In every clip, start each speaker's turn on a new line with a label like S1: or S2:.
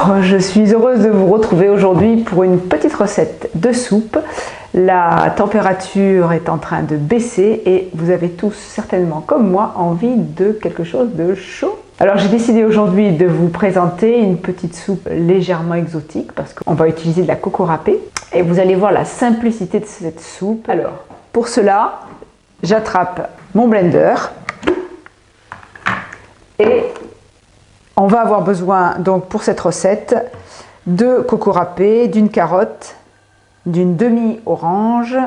S1: Alors, je suis heureuse de vous retrouver aujourd'hui pour une petite recette de soupe. La température est en train de baisser et vous avez tous certainement, comme moi, envie de quelque chose de chaud. Alors, j'ai décidé aujourd'hui de vous présenter une petite soupe légèrement exotique parce qu'on va utiliser de la coco râpée et vous allez voir la simplicité de cette soupe. Alors, pour cela, j'attrape mon blender et on va avoir besoin, donc pour cette recette, de coco râpé, d'une carotte, d'une demi-orange,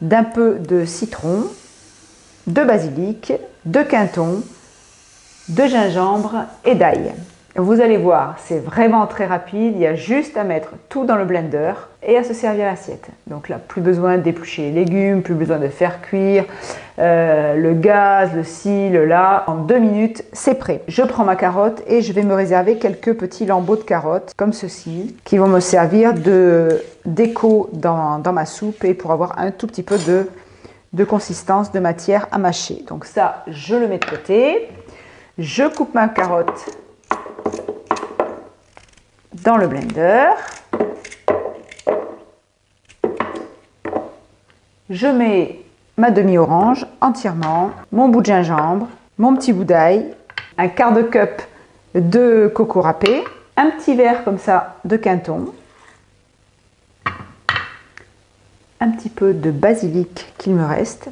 S1: d'un peu de citron, de basilic, de quinton, de gingembre et d'ail. Vous allez voir, c'est vraiment très rapide, il y a juste à mettre tout dans le blender et à se servir à l'assiette. Donc là, plus besoin d'éplucher les légumes, plus besoin de faire cuire le gaz, le ci, le là. En 2 minutes, c'est prêt. Je prends ma carotte et je vais me réserver quelques petits lambeaux de carottes, comme ceci, qui vont me servir de déco dans ma soupe et pour avoir un tout petit peu de consistance, de matière à mâcher. Donc ça, je le mets de côté. Je coupe ma carotte dans le blender. Je mets ma demi-orange entièrement, mon bout de gingembre, mon petit bout d'ail, un quart de cup de coco râpé, un petit verre comme ça de quinton, un petit peu de basilic qu'il me reste.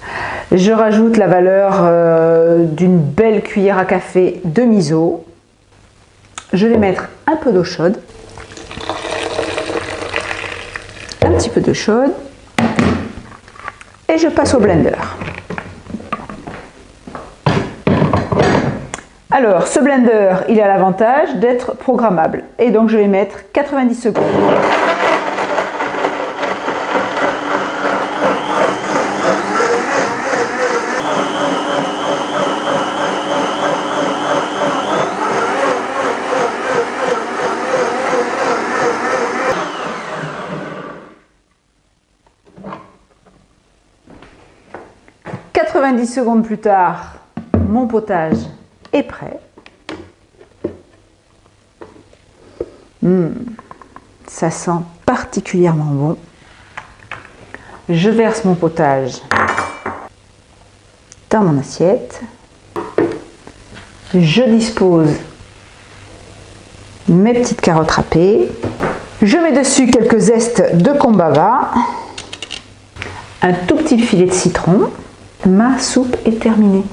S1: Je rajoute la valeur d'une belle cuillère à café de miso. Je vais mettre un peu d'eau chaude, un petit peu d'eau chaude, et je passe au blender. Alors, ce blender, il a l'avantage d'être programmable, et donc je vais mettre 90 secondes. « 90 secondes plus tard, mon potage est prêt. Ça sent particulièrement bon. Je verse mon potage dans mon assiette. Je dispose mes petites carottes râpées. Je mets dessus quelques zestes de combava, un tout petit filet de citron. Ma soupe est terminée.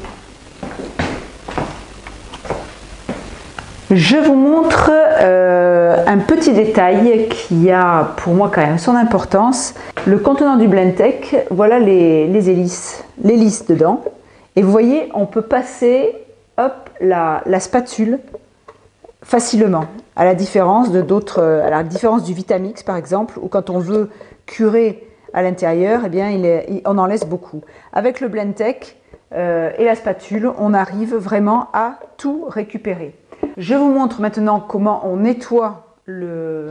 S1: Je vous montre un petit détail qui a pour moi quand même son importance. Le contenant du Blendtec, voilà les hélices dedans. Et vous voyez, on peut passer hop, la spatule facilement, à la différence du Vitamix par exemple, où quand on veut curer à l'intérieur, eh bien, on en laisse beaucoup. Avec le Blendtec et la spatule, on arrive vraiment à tout récupérer. Je vous montre maintenant comment on nettoie le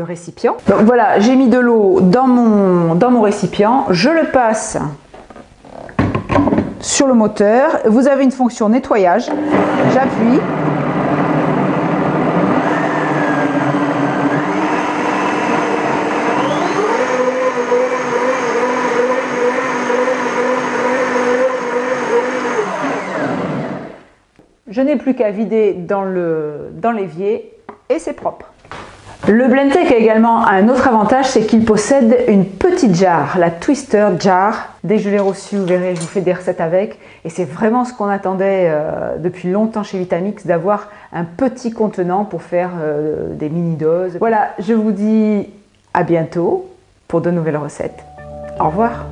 S1: récipient. Donc voilà, j'ai mis de l'eau dans mon récipient, je le passe sur le moteur. Vous avez une fonction nettoyage, j'appuie. Je n'ai plus qu'à vider dans l'évier et c'est propre. Le Blendtec a également un autre avantage, c'est qu'il possède une petite jarre, la Twister Jar. Dès que je l'ai reçue, vous verrez, je vous fais des recettes avec. Et c'est vraiment ce qu'on attendait depuis longtemps chez Vitamix, d'avoir un petit contenant pour faire des mini-doses. Voilà, je vous dis à bientôt pour de nouvelles recettes. Au revoir.